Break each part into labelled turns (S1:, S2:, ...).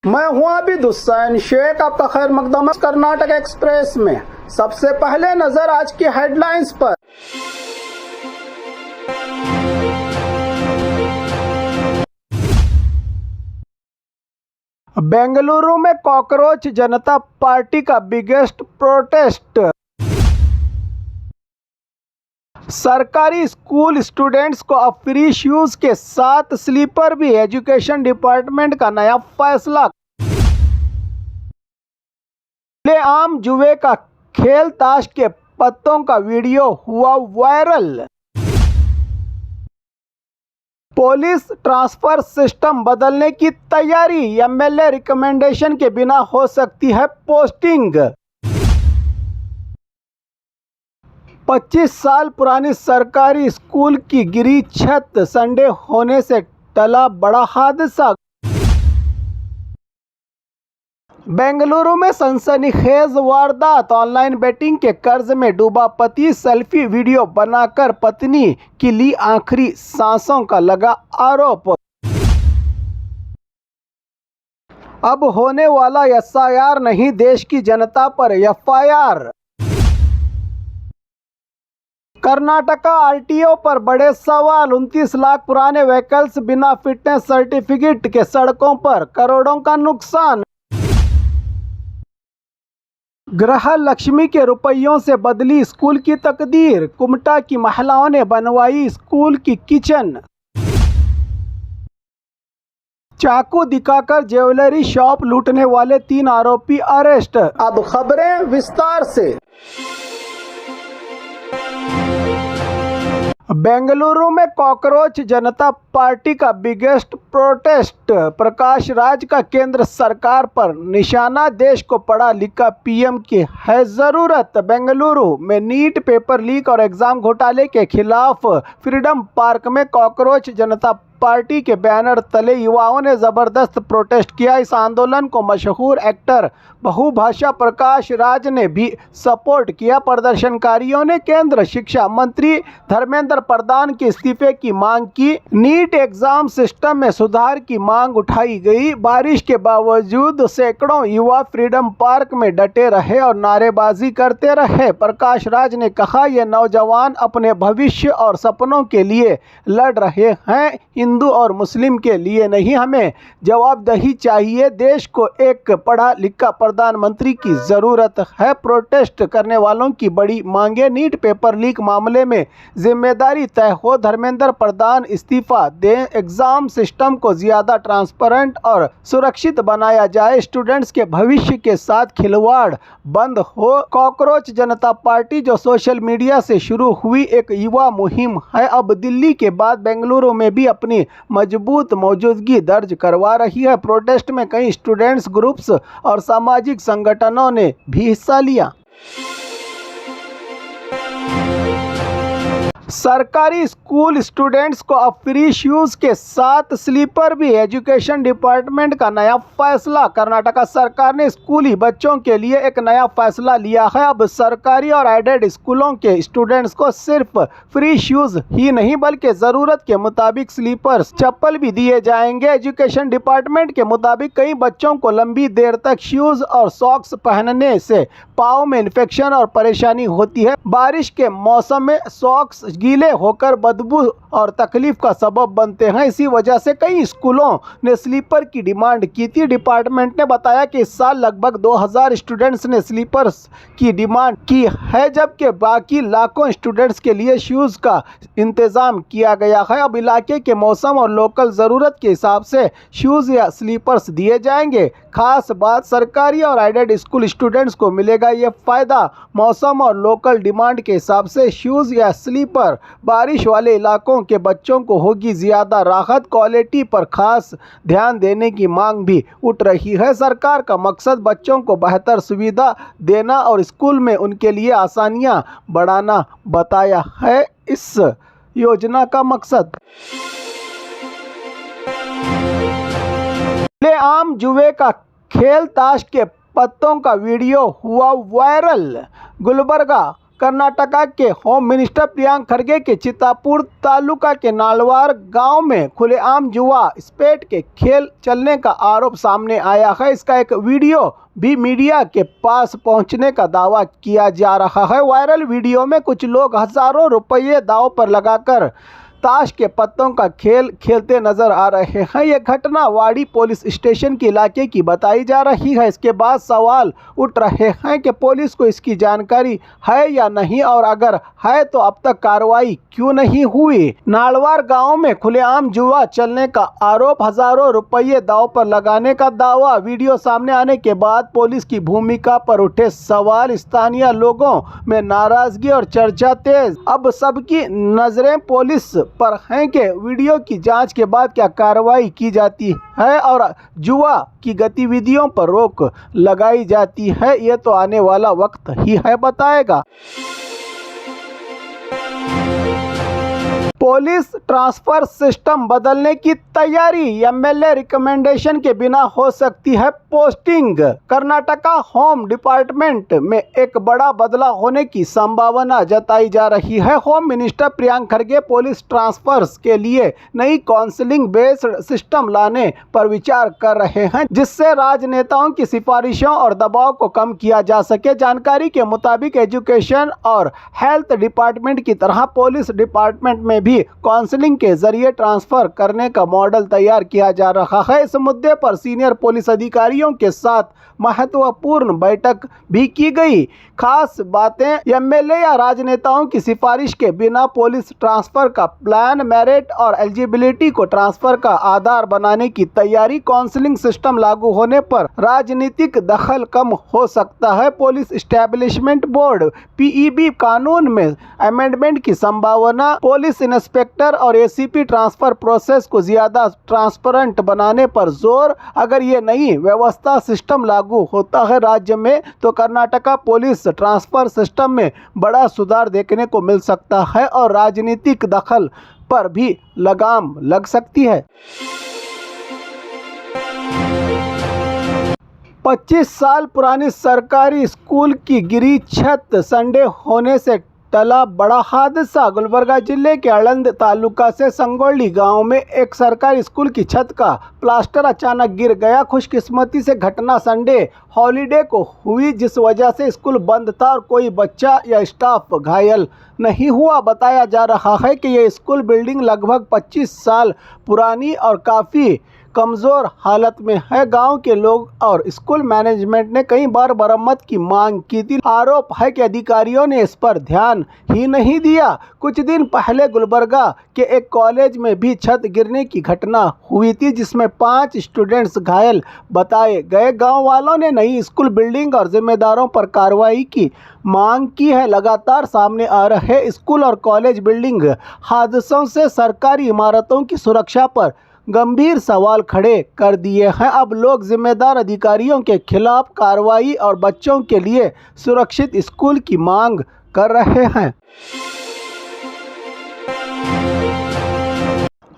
S1: मैं हूं आबिद हुसैन शेख, आपका खैर मकदम कर्नाटक एक्सप्रेस में। सबसे पहले नजर आज की हेडलाइंस पर। बेंगलुरु में कॉकरोच जनता पार्टी का बिगेस्ट प्रोटेस्ट। सरकारी स्कूल स्टूडेंट्स को अब फ्री शूज के साथ स्लीपर भी, एजुकेशन डिपार्टमेंट का नया फैसला। आम जुए का खेल ताश के पत्तों का वीडियो हुआ वायरल। पुलिस ट्रांसफर सिस्टम बदलने की तैयारी, एमएलए रिकमेंडेशन के बिना हो सकती है पोस्टिंग। 25 साल पुरानी सरकारी स्कूल की गिरी छत, संडे होने से टला बड़ा हादसा। बेंगलुरु में सनसनीखेज वारदात, ऑनलाइन बेटिंग के कर्ज में डूबा पति, सेल्फी वीडियो बनाकर पत्नी की ली आखिरी सांसों का लगा आरोप। अब होने वाला एसआईआर नहीं, देश की जनता पर एफआईआर। कर्नाटका आरटीओ पर बड़े सवाल, 29 लाख पुराने व्हीकल्स बिना फिटनेस सर्टिफिकेट के सड़कों पर, करोड़ों का नुकसान। गृह लक्ष्मी के रुपयों से बदली स्कूल की तकदीर, कुमटा की महिलाओं ने बनवाई स्कूल की किचन। चाकू दिखाकर ज्वेलरी शॉप लूटने वाले 3 आरोपी अरेस्ट। अब खबरें विस्तार से। बेंगलुरु में कॉकरोच जनता पार्टी का बिगेस्ट प्रोटेस्ट, प्रकाश राज का केंद्र सरकार पर निशाना, देश को पढ़ा लिखा पीएम की है जरूरत। बेंगलुरु में नीट पेपर लीक और एग्जाम घोटाले के खिलाफ फ्रीडम पार्क में कॉकरोच जनता पार्टी के बैनर तले युवाओं ने जबरदस्त प्रोटेस्ट किया। इस आंदोलन को मशहूर एक्टर बहुभाषा प्रकाश राज ने भी सपोर्ट किया। प्रदर्शनकारियों ने केंद्र शिक्षा मंत्री धर्मेंद्र प्रधान के इस्तीफे की मांग की। नीट एग्जाम सिस्टम में सुधार की मांग उठाई गई। बारिश के बावजूद सैकड़ों युवा फ्रीडम पार्क में डटे रहे और नारेबाजी करते रहे। प्रकाश राज ने कहा, ये नौजवान अपने भविष्य और सपनों के लिए लड़ रहे हैं, हिंदू और मुस्लिम के लिए नहीं। हमें जवाबदेही चाहिए, देश को एक पढ़ा लिखा प्रधानमंत्री की जरूरत है। प्रोटेस्ट करने वालों की बड़ी मांगे, नीट पेपर लीक मामले में जिम्मेदारी तय हो, धर्मेंद्र प्रधान इस्तीफा दें, एग्जाम सिस्टम को ज्यादा ट्रांसपेरेंट और सुरक्षित बनाया जाए, स्टूडेंट्स के भविष्य के साथ खिलवाड़ बंद हो। कॉकरोच जनता पार्टी जो सोशल मीडिया से शुरू हुई एक युवा मुहिम है, अब दिल्ली के बाद बेंगलुरु में भी अपनी मजबूत मौजूदगी दर्ज करवा रही है। प्रोटेस्ट में कई स्टूडेंट्स ग्रुप्स और सामाजिक संगठनों ने भी हिस्सा लिया। सरकारी स्कूल स्टूडेंट्स को अब फ्री शूज के साथ स्लीपर भी, एजुकेशन डिपार्टमेंट का नया फैसला। कर्नाटका सरकार ने स्कूली बच्चों के लिए एक नया फैसला लिया है। अब सरकारी और एडेड स्कूलों के स्टूडेंट्स को सिर्फ फ्री शूज ही नहीं बल्कि जरूरत के मुताबिक स्लीपर चप्पल भी दिए जाएंगे। एजुकेशन डिपार्टमेंट के मुताबिक कई बच्चों को लंबी देर तक शूज और सॉक्स पहनने से पाँव में इन्फेक्शन और परेशानी होती है। बारिश के मौसम में सॉक्स गीले होकर बदबू और तकलीफ का सबब बनते हैं। इसी वजह से कई स्कूलों ने स्लीपर की डिमांड की थी। डिपार्टमेंट ने बताया कि इस साल लगभग 2000 स्टूडेंट्स ने स्लीपर्स की डिमांड की है, जबकि बाकी लाखों स्टूडेंट्स के लिए शूज का इंतजाम किया गया है। अब इलाके के मौसम और लोकल ज़रूरत के हिसाब से शूज या स्लीपर्स दिए जाएंगे। खास बात, सरकारी और एडेड स्कूल स्टूडेंट्स को मिलेगा ये फ़ायदा, मौसम और लोकल डिमांड के हिसाब से शूज़ या स्लीपर। बारिश वाले इलाकों के बच्चों को होगी ज़्यादा राहत। क्वालिटी पर खास ध्यान देने की मांग भी उठ रही है। सरकार का मकसद बच्चों को बेहतर सुविधा देना और स्कूल में उनके लिए आसानियां बढ़ाना बताया है इस योजना का मकसद। आम जुए का खेल ताश के पत्तों का वीडियो हुआ वायरल। गुलबर्गा कर्नाटका के होम मिनिस्टर प्रियंक खरगे के चित्तापुर तालुका के नालवार गांव में खुलेआम जुआ स्पेट के खेल चलने का आरोप सामने आया है। इसका एक वीडियो भी मीडिया के पास पहुंचने का दावा किया जा रहा है। वायरल वीडियो में कुछ लोग हजारों रुपये दांव पर लगाकर ताश के पत्तों का खेल खेलते नजर आ रहे हैं। ये घटना वाड़ी पुलिस स्टेशन के इलाके की बताई जा रही है। इसके बाद सवाल उठ रहे हैं कि पुलिस को इसकी जानकारी है या नहीं, और अगर है तो अब तक कार्रवाई क्यों नहीं हुई। नालवार गांव में खुलेआम जुआ चलने का आरोप, हजारों रुपये दांव पर लगाने का दावा। वीडियो सामने आने के बाद पुलिस की भूमिका पर उठे सवाल, स्थानीय लोगों में नाराजगी और चर्चा तेज। अब सबकी नजरें पुलिस पर हैं कि वीडियो की जांच के बाद क्या कार्रवाई की जाती है और जुआ की गतिविधियों पर रोक लगाई जाती है। ये तो आने वाला वक्त ही है बताएगा। पुलिस ट्रांसफर सिस्टम बदलने की तैयारी, एमएलए रिकमेंडेशन के बिना हो सकती है पोस्टिंग। कर्नाटका होम डिपार्टमेंट में एक बड़ा बदलाव होने की संभावना जताई जा रही है। Home minister Priyank Kharge police transfers के लिए नई काउंसलिंग बेस्ड सिस्टम लाने पर विचार कर रहे हैं, जिससे राजनेताओं की सिफारिशों और दबाव को कम किया जा सके। जानकारी के मुताबिक एजुकेशन और हेल्थ डिपार्टमेंट की तरह पुलिस डिपार्टमेंट में भी काउंसलिंग के जरिए ट्रांसफर करने का मॉडल तैयार किया जा रहा है। इस मुद्दे पर सीनियर पुलिस अधिकारियों के साथ महत्वपूर्ण बैठक भी की गई। खास बातें, एमएलए या राजनेताओं की सिफारिश के बिना पुलिस ट्रांसफर का प्लान, मेरिट और एलिजिबिलिटी को ट्रांसफर का आधार बनाने की तैयारी। काउंसलिंग सिस्टम लागू होने पर राजनीतिक दखल कम हो सकता है। पुलिस एस्टेब्लिशमेंट बोर्ड पीईबी कानून में अमेंडमेंट की संभावना। पुलिस इंस्पेक्टर और एसीपी ट्रांसफर प्रोसेस को ज्यादा ट्रांसपेरेंट बनाने पर जोर। अगर ये नई व्यवस्था सिस्टम लागू होता है राज्य में, तो कर्नाटका पुलिस ट्रांसफर सिस्टम में बड़ा सुधार देखने को मिल सकता है और राजनीतिक दखल पर भी लगाम लग सकती है। 25 साल पुरानी सरकारी स्कूल की गिरी छत, संडे होने से टला बड़ा हादसा। गुलबर्गा जिले के अड़ंद तालुका से संगोली गांव में एक सरकारी स्कूल की छत का प्लास्टर अचानक गिर गया। खुशकिस्मती से घटना संडे हॉलीडे को हुई, जिस वजह से स्कूल बंद था और कोई बच्चा या स्टाफ घायल नहीं हुआ। बताया जा रहा है कि यह स्कूल बिल्डिंग लगभग 25 साल पुरानी और काफ़ी कमज़ोर हालत में है। गांव के लोग और स्कूल मैनेजमेंट ने कई बार मरम्मत की मांग की थी। आरोप है कि अधिकारियों ने इस पर ध्यान ही नहीं दिया। कुछ दिन पहले गुलबर्गा के एक कॉलेज में भी छत गिरने की घटना हुई थी, जिसमें 5 स्टूडेंट्स घायल बताए गए। गांव वालों ने नई स्कूल बिल्डिंग और जिम्मेदारों पर कार्रवाई की मांग की है। लगातार सामने आ रहे स्कूल और कॉलेज बिल्डिंग हादसों से सरकारी इमारतों की सुरक्षा पर गंभीर सवाल खड़े कर दिए हैं। अब लोग जिम्मेदार अधिकारियों के खिलाफ कार्रवाई और बच्चों के लिए सुरक्षित स्कूल की मांग कर रहे हैं।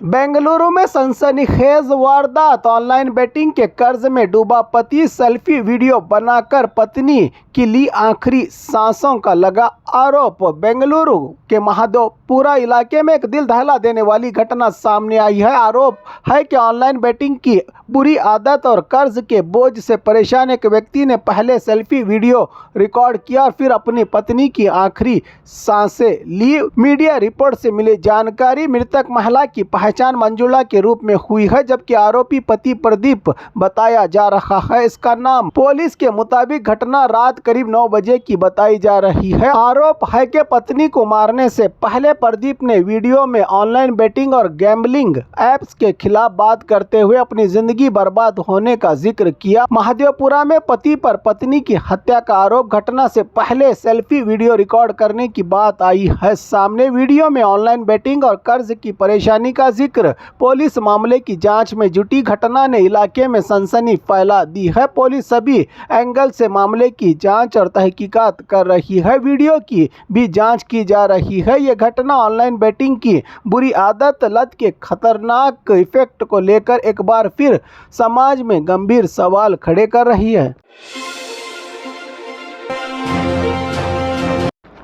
S1: बेंगलुरु में सनसनीखेज वारदात, ऑनलाइन बेटिंग के कर्ज में डूबा पति, सेल्फी वीडियो बनाकर पत्नी की ली आखिरी सांसों का लगा आरोप। बेंगलुरु के महादेवपुरा इलाके में एक दिल दहला देने वाली घटना सामने आई है। आरोप है कि ऑनलाइन बेटिंग की बुरी आदत और कर्ज के बोझ से परेशान एक व्यक्ति ने पहले सेल्फी वीडियो रिकॉर्ड किया और फिर अपनी पत्नी की आखिरी सांसें ली। मीडिया रिपोर्ट से मिली जानकारी, मृतक महिला की पहचान मंजुला के रूप में हुई है, जबकि आरोपी पति प्रदीप बताया जा रहा है। इसका नाम। पुलिस के मुताबिक घटना रात करीब 9 बजे की बताई जा रही है। आरोप है कि पत्नी को मारने से पहले प्रदीप ने वीडियो में ऑनलाइन बेटिंग और गैम्बलिंग एप्स के खिलाफ बात करते हुए अपनी जिंदगी बर्बाद होने का जिक्र किया। महादेवपुरा में पति पर पत्नी की हत्या का आरोप। घटना से पहले सेल्फी वीडियो रिकॉर्ड करने की बात आई है सामने। वीडियो में ऑनलाइन बेटिंग और कर्ज की परेशानी का जिक्र। पुलिस मामले की जांच में जुटी। घटना ने इलाके में सनसनी फैला दी है। पुलिस सभी एंगल से मामले की जांच और तहकीकात कर रही है। वीडियो की भी जांच की जा रही है। यह घटना ऑनलाइन बेटिंग की बुरी आदत, लत के खतरनाक इफेक्ट को लेकर एक बार फिर समाज में गंभीर सवाल खड़े कर रही है।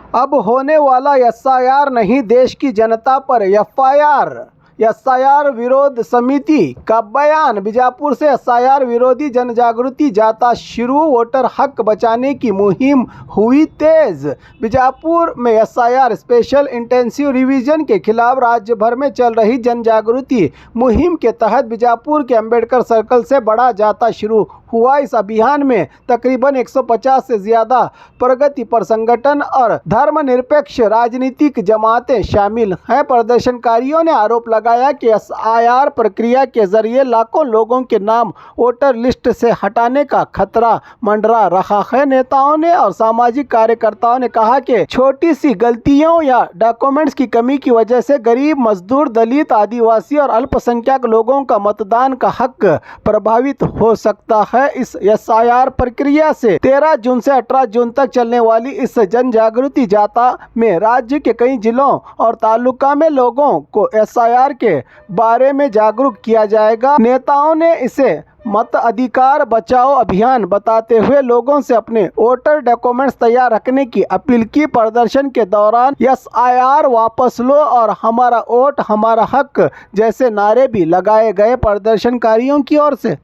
S1: अब होने वाला एसआईआर नहीं, देश की जनता पर एफआईआर। एसआईआर विरोध समिति का बयान। बीजापुर से एसआईआर विरोधी जन जागृति जाता शुरू, वोटर हक बचाने की मुहिम हुई तेज। बीजापुर में एसआईआर स्पेशल इंटेंसिव रिवीजन के खिलाफ राज्य भर में चल रही जन जागृति मुहिम के तहत बीजापुर के अंबेडकर सर्कल से बड़ा जाता शुरू हुआ। इस अभियान में तकरीबन 150 से ज्यादा प्रगतिपर संगठन और धर्मनिरपेक्ष राजनीतिक जमातें शामिल हैं। प्रदर्शनकारियों ने आरोप लगाया कि एसआईआर प्रक्रिया के जरिए लाखों लोगों के नाम वोटर लिस्ट से हटाने का खतरा मंडरा रहा है। नेताओं ने और सामाजिक कार्यकर्ताओं ने कहा कि छोटी सी गलतियों या डॉक्यूमेंट्स की कमी की वजह से गरीब, मजदूर, दलित, आदिवासी और अल्पसंख्यक लोगों का मतदान का हक प्रभावित हो सकता है। इस एसआईआर प्रक्रिया से 13 जून से 18 जून तक चलने वाली इस जन जागृति जाता में राज्य के कई जिलों और तालुका में लोगों को एसआईआर के बारे में जागरूक किया जाएगा। नेताओं ने इसे मताधिकार बचाओ अभियान बताते हुए लोगों से अपने वोटर डॉक्यूमेंट्स तैयार रखने की अपील की। प्रदर्शन के दौरान एसआईआर वापस लो और हमारा वोट हमारा हक जैसे नारे भी लगाए गए प्रदर्शनकारियों की ओर से।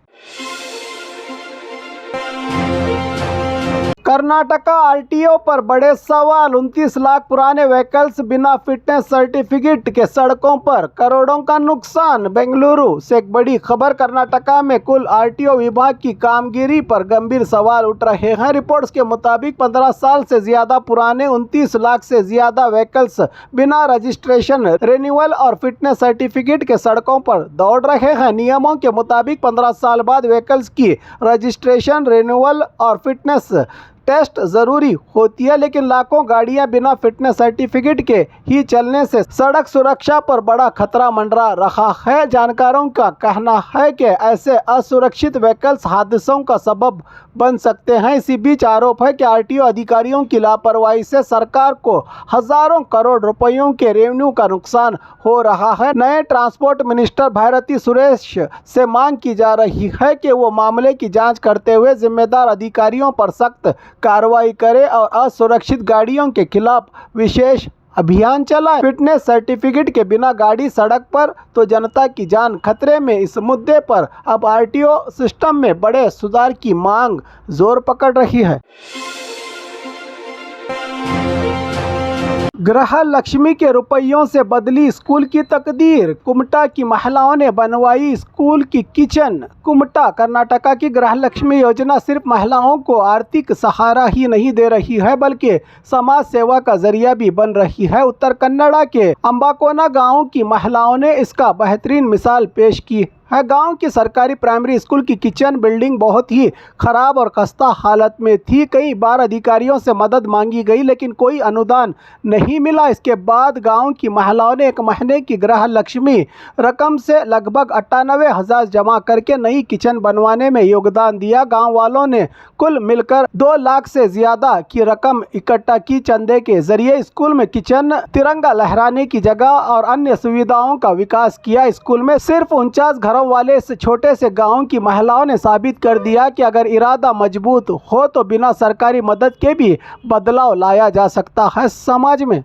S1: कर्नाटका आरटीओ पर बड़े सवाल। 29 लाख पुराने व्हीकल्स बिना फिटनेस सर्टिफिकेट के सड़कों पर, करोड़ों का नुकसान। बेंगलुरु से एक बड़ी खबर। कर्नाटका में कुल आरटीओ विभाग की कामगिरी पर गंभीर सवाल उठ रहे हैं। रिपोर्ट्स के मुताबिक 15 साल से ज्यादा पुराने 29 लाख से ज्यादा व्हीकल्स बिना रजिस्ट्रेशन, रिन्यूअल और फिटनेस सर्टिफिकेट के सड़कों पर दौड़ रहे हैं। नियमों के मुताबिक 15 साल बाद व्हीकल्स की रजिस्ट्रेशन, रिन्यूअल और फिटनेस टेस्ट जरूरी होती है, लेकिन लाखों गाड़ियां बिना फिटनेस सर्टिफिकेट के ही चलने से सड़क सुरक्षा पर बड़ा खतरा मंडरा रहा है। जानकारों का कहना है कि ऐसे असुरक्षित व्हीकल्स हादसों का सबब बन सकते हैं। इसी बीच आरोप है कि आरटीओ अधिकारियों की लापरवाही से सरकार को हजारों करोड़ रुपयों के रेवेन्यू का नुकसान हो रहा है। नए ट्रांसपोर्ट मिनिस्टर भारती सुरेश से मांग की जा रही है कि वो मामले की जांच करते हुए जिम्मेदार अधिकारियों पर सख्त कार्रवाई करे और असुरक्षित गाड़ियों के खिलाफ विशेष अभियान चलाए। फिटनेस सर्टिफिकेट के बिना गाड़ी सड़क पर तो जनता की जान खतरे में। इस मुद्दे पर अब आरटीओ सिस्टम में बड़े सुधार की मांग जोर पकड़ रही है। गृह लक्ष्मी के रुपयों से बदली स्कूल की तकदीर। कुमटा की महिलाओं ने बनवाई स्कूल की किचन। कुमटा, कर्नाटका की गृह लक्ष्मी योजना सिर्फ महिलाओं को आर्थिक सहारा ही नहीं दे रही है, बल्कि समाज सेवा का जरिया भी बन रही है। उत्तर कन्नड़ा के अंबाकोना गांव की महिलाओं ने इसका बेहतरीन मिसाल पेश की है। गांव की सरकारी प्राइमरी स्कूल की किचन बिल्डिंग बहुत ही खराब और खस्ता हालत में थी। कई बार अधिकारियों से मदद मांगी गई, लेकिन कोई अनुदान नहीं मिला। इसके बाद गांव की महिलाओं ने 1 महीने की गृह लक्ष्मी रकम से लगभग 98,000 जमा करके नई किचन बनवाने में योगदान दिया। गांव वालों ने कुल मिलकर 2 लाख से ज्यादा की रकम इकट्ठा की। चंदे के जरिए स्कूल में किचन, तिरंगा लहराने की जगह और अन्य सुविधाओं का विकास किया। स्कूल में सिर्फ 49 घरों वाले इस छोटे से गांव की महिलाओं ने साबित कर दिया कि अगर इरादा मजबूत हो तो बिना सरकारी मदद के भी बदलाव लाया जा सकता है समाज में।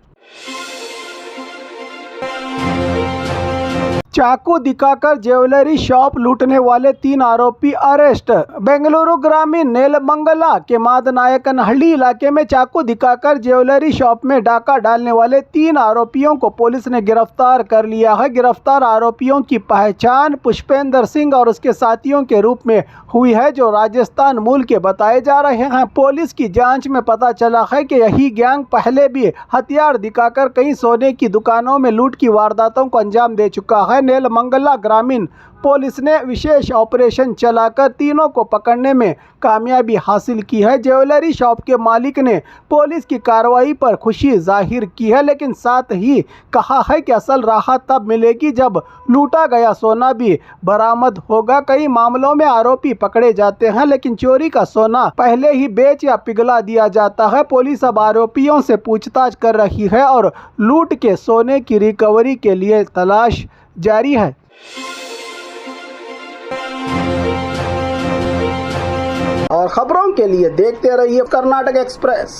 S1: चाकू दिखाकर ज्वेलरी शॉप लूटने वाले 3 आरोपी अरेस्ट। बेंगलुरु ग्रामीण नेलमंगला के मादनायकनहल्ली इलाके में चाकू दिखाकर ज्वेलरी शॉप में डाका डालने वाले 3 आरोपियों को पुलिस ने गिरफ्तार कर लिया है। गिरफ्तार आरोपियों की पहचान पुष्पेंद्र सिंह और उसके साथियों के रूप में हुई है, जो राजस्थान मूल के बताए जा रहे हैं। पुलिस की जांच में पता चला है कि यही गैंग पहले भी हथियार दिखाकर कई सोने की दुकानों में लूट की वारदातों को अंजाम दे चुका है। नेलमंगला ग्रामीण पुलिस ने विशेष ऑपरेशन चलाकर तीनों को पकड़ने में कामयाबी हासिल की है। ज्वेलरी शॉप के मालिक ने पुलिस की कार्रवाई पर खुशी जाहिर की है, लेकिन साथ ही कहा है कि असल राहत तब मिलेगी जब लूटा गया सोना भी बरामद होगा। कई मामलों में आरोपी पकड़े जाते हैं, लेकिन चोरी का सोना पहले ही बेच या पिघला दिया जाता है। पुलिस अब आरोपियों से पूछताछ कर रही है और लूट के सोने की रिकवरी के लिए तलाश जारी है। और खबरों के लिए देखते रहिए कर्नाटक एक्सप्रेस।